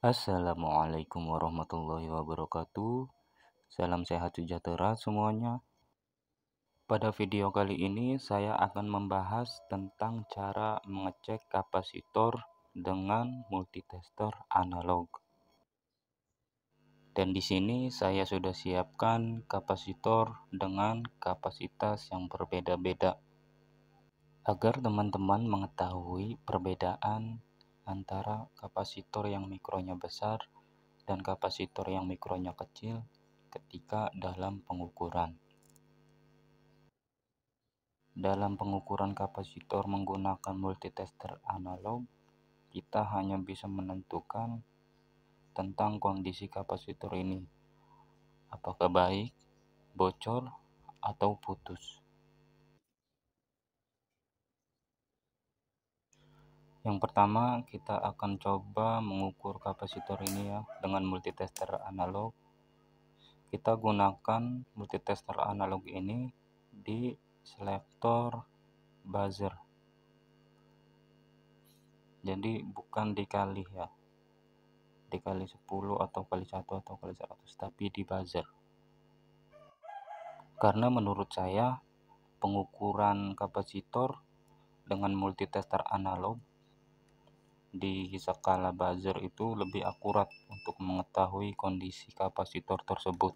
Assalamualaikum warahmatullahi wabarakatuh. Salam sehat sejahtera semuanya. Pada video kali ini saya akan membahas tentang cara mengecek kapasitor dengan multitester analog. Dan di sini saya sudah siapkan kapasitor dengan kapasitas yang berbeda-beda agar teman-teman mengetahui perbedaan antara kapasitor yang mikronya besar dan kapasitor yang mikronya kecil ketika dalam pengukuran. Dalam pengukuran kapasitor menggunakan multitester analog, kita hanya bisa menentukan tentang kondisi kapasitor ini, apakah baik, bocor, atau putus. Yang pertama, kita akan coba mengukur kapasitor ini ya dengan multitester analog. Kita gunakan multitester analog ini di selektor buzzer. Jadi bukan dikali ya, dikali 10 atau kali 1 atau kali 100, tapi di buzzer. Karena menurut saya pengukuran kapasitor dengan multitester analog di skala buzzer itu lebih akurat untuk mengetahui kondisi kapasitor tersebut.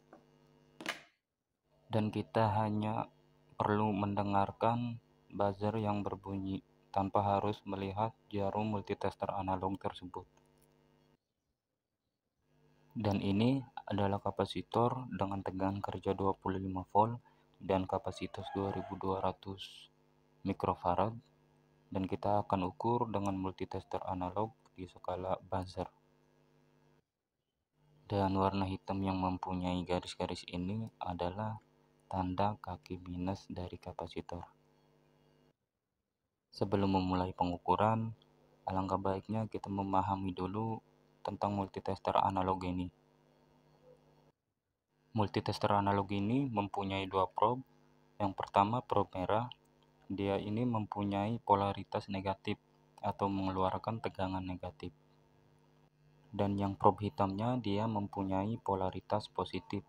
Dan kita hanya perlu mendengarkan buzzer yang berbunyi tanpa harus melihat jarum multitester analog tersebut. Dan ini adalah kapasitor dengan tegangan kerja 25 volt dan kapasitas 2200 mikrofarad, dan kita akan ukur dengan multitester analog di skala buzzer. Dan warna hitam yang mempunyai garis-garis ini adalah tanda kaki minus dari kapasitor. Sebelum memulai pengukuran, alangkah baiknya kita memahami dulu tentang multitester analog ini. Multitester analog ini mempunyai dua probe. Yang pertama probe merah, dia ini mempunyai polaritas negatif atau mengeluarkan tegangan negatif. Dan yang probe hitamnya dia mempunyai polaritas positif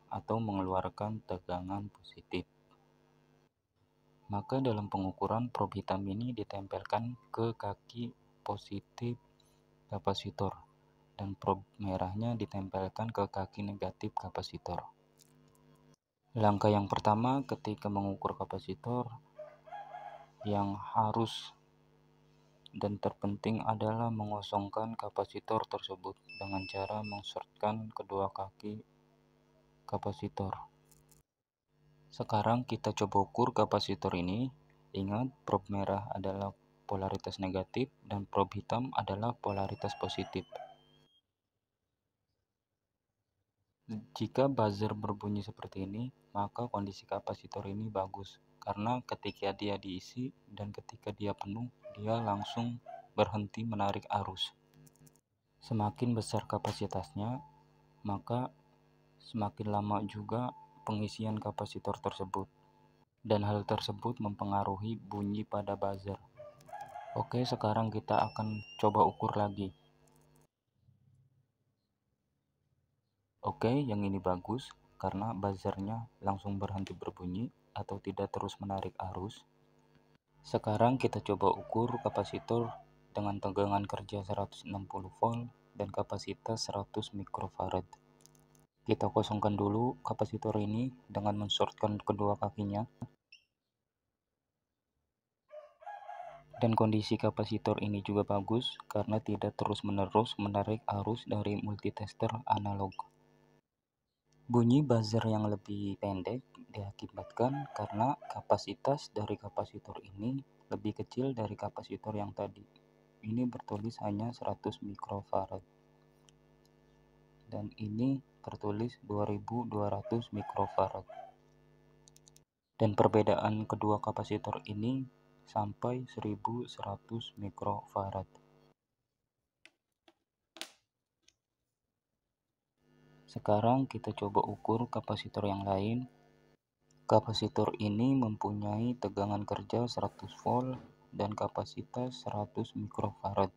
atau mengeluarkan tegangan positif. Maka dalam pengukuran probe hitam ini ditempelkan ke kaki positif kapasitor dan probe merahnya ditempelkan ke kaki negatif kapasitor. Langkah yang pertama ketika mengukur kapasitor yang harus dan terpenting adalah mengosongkan kapasitor tersebut dengan cara mengshortkan kedua kaki kapasitor. Sekarang kita coba ukur kapasitor ini. Ingat, probe merah adalah polaritas negatif dan probe hitam adalah polaritas positif. Jika buzzer berbunyi seperti ini, maka kondisi kapasitor ini bagus, karena ketika dia diisi dan ketika dia penuh, dia langsung berhenti menarik arus. Semakin besar kapasitasnya, maka semakin lama juga pengisian kapasitor tersebut, dan hal tersebut mempengaruhi bunyi pada buzzer. Oke, sekarang kita akan coba ukur lagi. Oke, yang ini bagus karena buzzernya langsung berhenti berbunyi atau tidak terus menarik arus. Sekarang kita coba ukur kapasitor dengan tegangan kerja 160 volt dan kapasitas 100 mikrofarad. Kita kosongkan dulu kapasitor ini dengan menshortkan kedua kakinya. Dan kondisi kapasitor ini juga bagus karena tidak terus-menerus menarik arus dari multitester analog. Bunyi buzzer yang lebih pendek diakibatkan karena kapasitas dari kapasitor ini lebih kecil dari kapasitor yang tadi. Ini bertulis hanya 100 mikrofarad. Dan ini tertulis 2200 mikrofarad. Dan perbedaan kedua kapasitor ini sampai 1100 mikrofarad. Sekarang kita coba ukur kapasitor yang lain. Kapasitor ini mempunyai tegangan kerja 100 volt dan kapasitas 100 mikrofarad.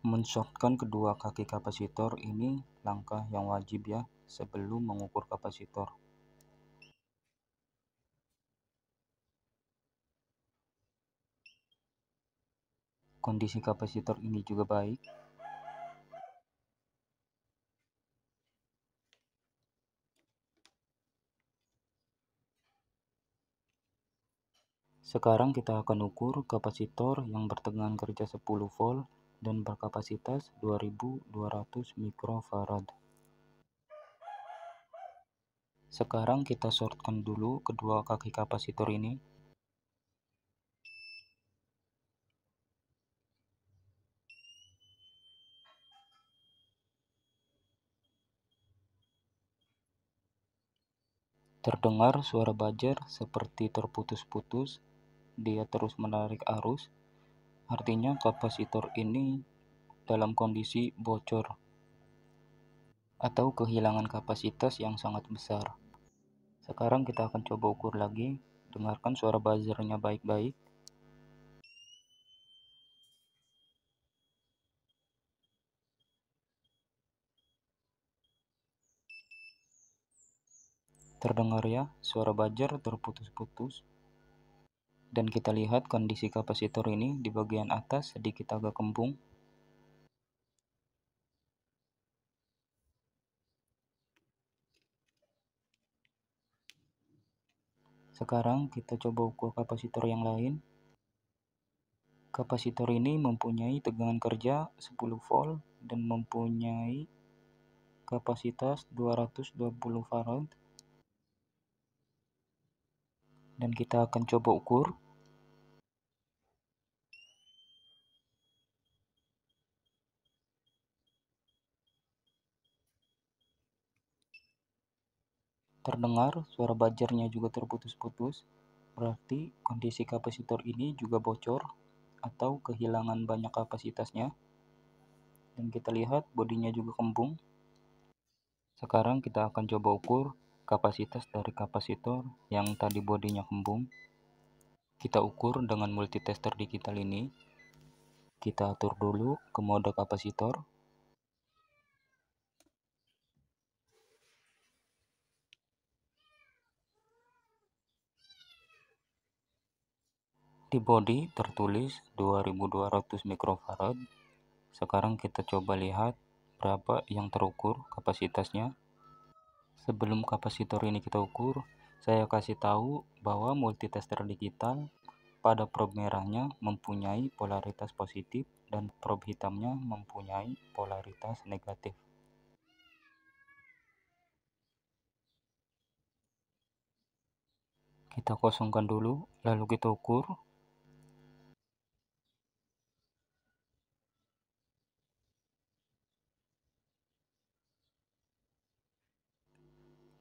Menshortkan kedua kaki kapasitor ini langkah yang wajib ya sebelum mengukur kapasitor. Kondisi kapasitor ini juga baik. Sekarang kita akan ukur kapasitor yang bertegangan kerja 10 volt dan berkapasitas 2200 mikrofarad. Sekarang kita shortkan dulu kedua kaki kapasitor ini. Terdengar suara buzzer seperti terputus-putus. Dia terus menarik arus. Artinya kapasitor ini dalam kondisi bocor atau kehilangan kapasitas yang sangat besar. Sekarang kita akan coba ukur lagi. Dengarkan suara buzzernya baik-baik. Terdengar ya, suara buzzer terputus-putus. Dan kita lihat kondisi kapasitor ini di bagian atas sedikit agak kembung. Sekarang kita coba ukur kapasitor yang lain. Kapasitor ini mempunyai tegangan kerja 10 volt dan mempunyai kapasitas 220 farad. Dan kita akan coba ukur. Terdengar suara buzzernya juga terputus-putus. Berarti kondisi kapasitor ini juga bocor atau kehilangan banyak kapasitasnya. Dan kita lihat bodinya juga kembung. Sekarang kita akan coba ukur kapasitas dari kapasitor yang tadi bodinya kembung. Kita ukur dengan multitester digital ini. Kita atur dulu ke mode kapasitor. Di body tertulis 2200 mikrofarad. Sekarang kita coba lihat berapa yang terukur kapasitasnya. Sebelum kapasitor ini kita ukur, saya kasih tahu bahwa multitester digital pada probe merahnya mempunyai polaritas positif dan probe hitamnya mempunyai polaritas negatif. Kita kosongkan dulu, lalu kita ukur.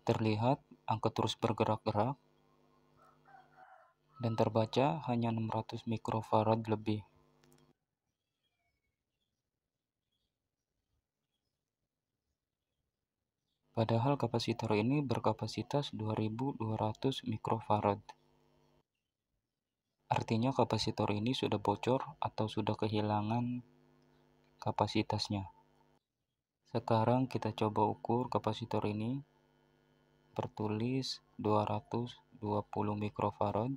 Terlihat angka terus bergerak-gerak dan terbaca hanya 600 mikrofarad lebih. Padahal kapasitor ini berkapasitas 2200 mikrofarad. Artinya kapasitor ini sudah bocor atau sudah kehilangan kapasitasnya. Sekarang kita coba ukur kapasitor ini. Tertulis 220 mikrofarad.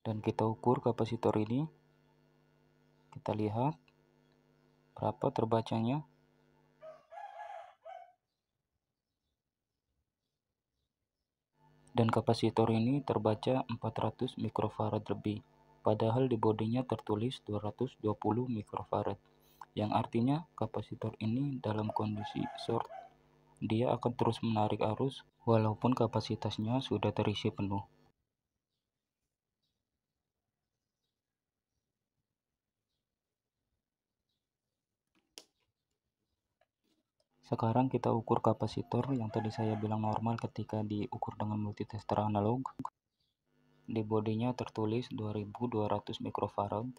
Dan kita ukur kapasitor ini. Kita lihat berapa terbacanya. Dan kapasitor ini terbaca 400 mikrofarad lebih. Padahal di bodinya tertulis 220 mikrofarad. Yang artinya kapasitor ini dalam kondisi short. Dia akan terus menarik arus walaupun kapasitasnya sudah terisi penuh. Sekarang kita ukur kapasitor yang tadi saya bilang normal ketika diukur dengan multitester analog. Di bodinya tertulis 2200 mikrofarad.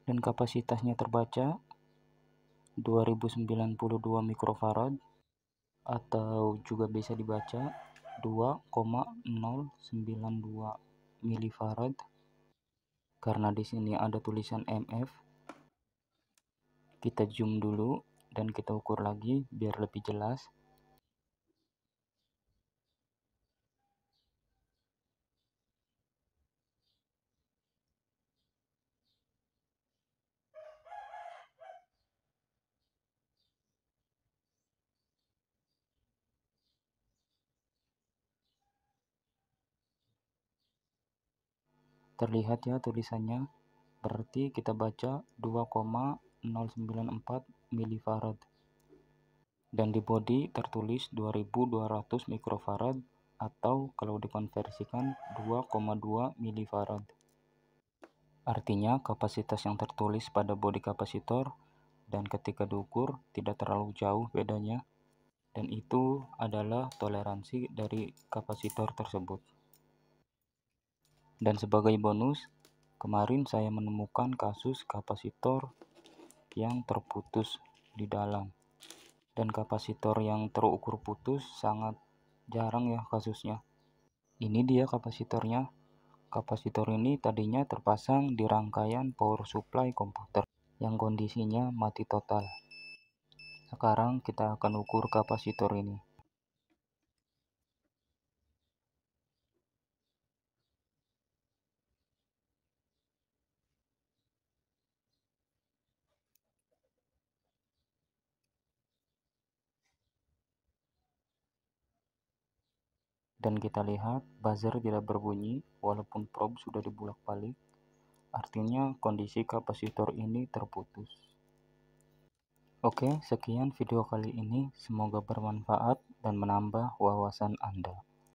dan kapasitasnya terbaca 2092 mikrofarad, atau juga bisa dibaca 2,092 milifarad karena di sini ada tulisan MF. Kita zoom dulu dan kita ukur lagi biar lebih jelas. Terlihat ya tulisannya, berarti kita baca 2,094 milifarad. Dan di body tertulis 2200 mikrofarad, atau kalau dikonversikan 2,2 milifarad. Artinya kapasitas yang tertulis pada body kapasitor dan ketika diukur tidak terlalu jauh bedanya, dan itu adalah toleransi dari kapasitor tersebut. Dan sebagai bonus, kemarin saya menemukan kasus kapasitor yang terputus di dalam. Dan kapasitor yang terukur putus sangat jarang ya kasusnya. Ini dia kapasitornya. Kapasitor ini tadinya terpasang di rangkaian power supply komputer yang kondisinya mati total. Sekarang kita akan ukur kapasitor ini. Dan kita lihat buzzer tidak berbunyi walaupun probe sudah dibulak-balik. Artinya kondisi kapasitor ini terputus. Oke, sekian video kali ini. Semoga bermanfaat dan menambah wawasan Anda.